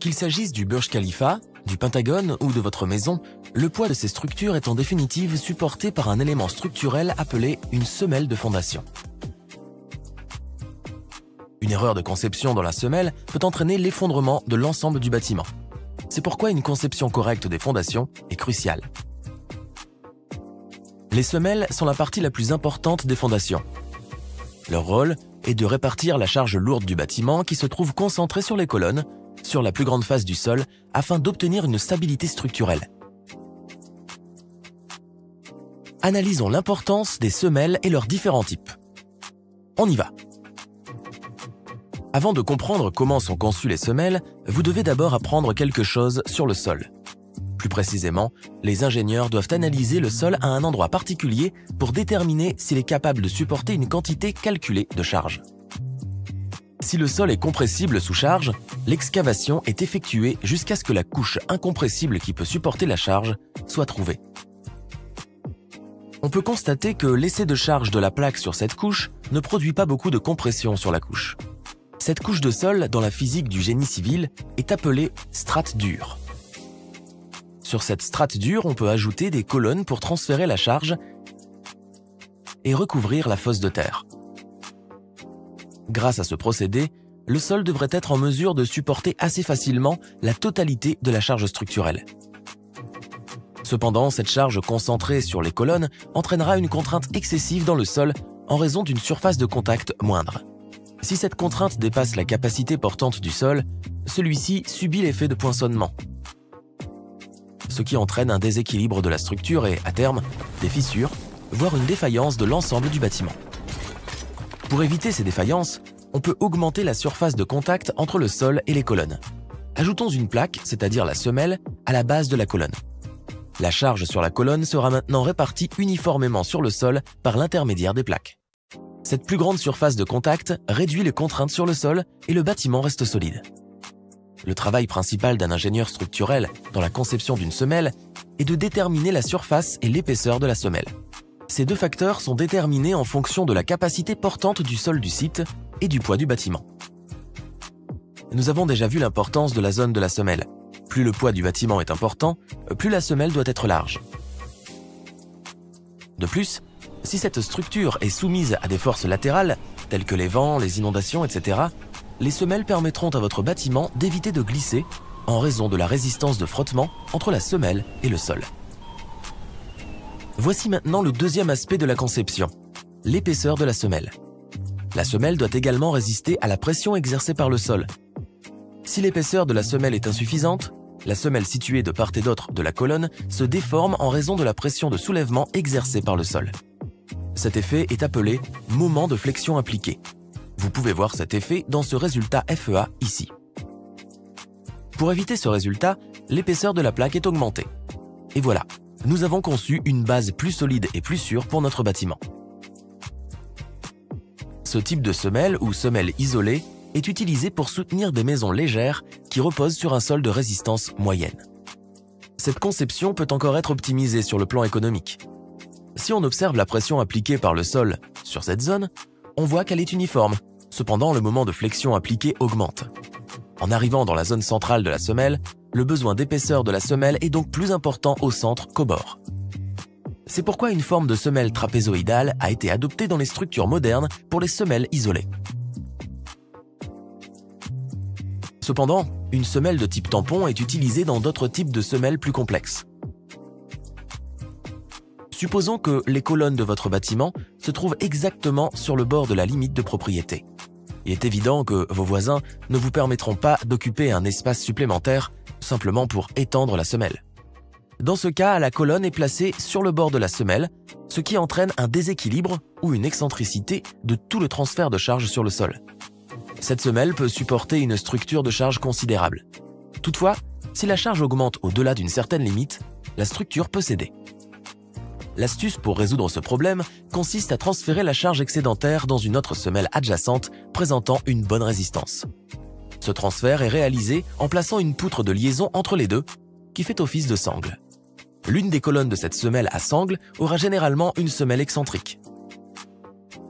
Qu'il s'agisse du Burj Khalifa, du Pentagone ou de votre maison, le poids de ces structures est en définitive supporté par un élément structurel appelé une semelle de fondation. Une erreur de conception dans la semelle peut entraîner l'effondrement de l'ensemble du bâtiment. C'est pourquoi une conception correcte des fondations est cruciale. Les semelles sont la partie la plus importante des fondations. Leur rôle est de répartir la charge lourde du bâtiment qui se trouve concentrée sur les colonnes, sur la plus grande face du sol, afin d'obtenir une stabilité structurelle. Analysons l'importance des semelles et leurs différents types. On y va! Avant de comprendre comment sont conçues les semelles, vous devez d'abord apprendre quelque chose sur le sol. Plus précisément, les ingénieurs doivent analyser le sol à un endroit particulier pour déterminer s'il est capable de supporter une quantité calculée de charge. Si le sol est compressible sous charge, l'excavation est effectuée jusqu'à ce que la couche incompressible qui peut supporter la charge soit trouvée. On peut constater que l'essai de charge de la plaque sur cette couche ne produit pas beaucoup de compression sur la couche. Cette couche de sol, dans la physique du génie civil, est appelée strate dure. Sur cette strate dure, on peut ajouter des colonnes pour transférer la charge et recouvrir la fosse de terre. Grâce à ce procédé, le sol devrait être en mesure de supporter assez facilement la totalité de la charge structurelle. Cependant, cette charge concentrée sur les colonnes entraînera une contrainte excessive dans le sol en raison d'une surface de contact moindre. Si cette contrainte dépasse la capacité portante du sol, celui-ci subit l'effet de poinçonnement, ce qui entraîne un déséquilibre de la structure et, à terme, des fissures, voire une défaillance de l'ensemble du bâtiment. Pour éviter ces défaillances, on peut augmenter la surface de contact entre le sol et les colonnes. Ajoutons une plaque, c'est-à-dire la semelle, à la base de la colonne. La charge sur la colonne sera maintenant répartie uniformément sur le sol par l'intermédiaire des plaques. Cette plus grande surface de contact réduit les contraintes sur le sol et le bâtiment reste solide. Le travail principal d'un ingénieur structurel dans la conception d'une semelle est de déterminer la surface et l'épaisseur de la semelle. Ces deux facteurs sont déterminés en fonction de la capacité portante du sol du site et du poids du bâtiment. Nous avons déjà vu l'importance de la zone de la semelle. Plus le poids du bâtiment est important, plus la semelle doit être large. De plus, si cette structure est soumise à des forces latérales, telles que les vents, les inondations, etc., les semelles permettront à votre bâtiment d'éviter de glisser en raison de la résistance de frottement entre la semelle et le sol. Voici maintenant le deuxième aspect de la conception, l'épaisseur de la semelle. La semelle doit également résister à la pression exercée par le sol. Si l'épaisseur de la semelle est insuffisante, la semelle située de part et d'autre de la colonne se déforme en raison de la pression de soulèvement exercée par le sol. Cet effet est appelé moment de flexion appliqué. Vous pouvez voir cet effet dans ce résultat FEA ici. Pour éviter ce résultat, l'épaisseur de la plaque est augmentée. Et voilà, nous avons conçu une base plus solide et plus sûre pour notre bâtiment. Ce type de semelle ou semelle isolée est utilisé pour soutenir des maisons légères qui reposent sur un sol de résistance moyenne. Cette conception peut encore être optimisée sur le plan économique. Si on observe la pression appliquée par le sol sur cette zone, on voit qu'elle est uniforme. Cependant, le moment de flexion appliqué augmente. En arrivant dans la zone centrale de la semelle, le besoin d'épaisseur de la semelle est donc plus important au centre qu'au bord. C'est pourquoi une forme de semelle trapézoïdale a été adoptée dans les structures modernes pour les semelles isolées. Cependant, une semelle de type tampon est utilisée dans d'autres types de semelles plus complexes. Supposons que les colonnes de votre bâtiment se trouvent exactement sur le bord de la limite de propriété. Il est évident que vos voisins ne vous permettront pas d'occuper un espace supplémentaire simplement pour étendre la semelle. Dans ce cas, la colonne est placée sur le bord de la semelle, ce qui entraîne un déséquilibre ou une excentricité de tout le transfert de charge sur le sol. Cette semelle peut supporter une structure de charge considérable. Toutefois, si la charge augmente au-delà d'une certaine limite, la structure peut céder. L'astuce pour résoudre ce problème consiste à transférer la charge excédentaire dans une autre semelle adjacente présentant une bonne résistance. Ce transfert est réalisé en plaçant une poutre de liaison entre les deux, qui fait office de sangle. L'une des colonnes de cette semelle à sangle aura généralement une semelle excentrique.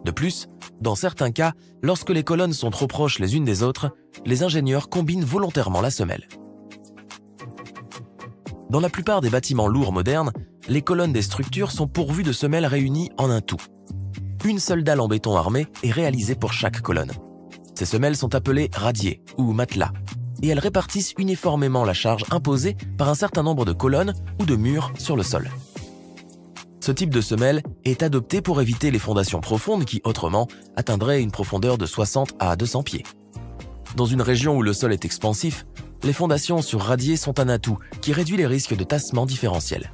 De plus, dans certains cas, lorsque les colonnes sont trop proches les unes des autres, les ingénieurs combinent volontairement la semelle. Dans la plupart des bâtiments lourds modernes, les colonnes des structures sont pourvues de semelles réunies en un tout. Une seule dalle en béton armé est réalisée pour chaque colonne. Ces semelles sont appelées radiers ou matelas, et elles répartissent uniformément la charge imposée par un certain nombre de colonnes ou de murs sur le sol. Ce type de semelle est adopté pour éviter les fondations profondes qui, autrement, atteindraient une profondeur de 60 à 200 pieds. Dans une région où le sol est expansif, les fondations sur radier sont un atout qui réduit les risques de tassement différentiel.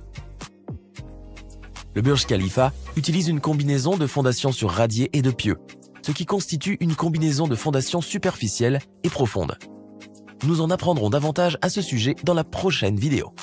Le Burj Khalifa utilise une combinaison de fondations sur radier et de pieux, ce qui constitue une combinaison de fondations superficielles et profondes. Nous en apprendrons davantage à ce sujet dans la prochaine vidéo.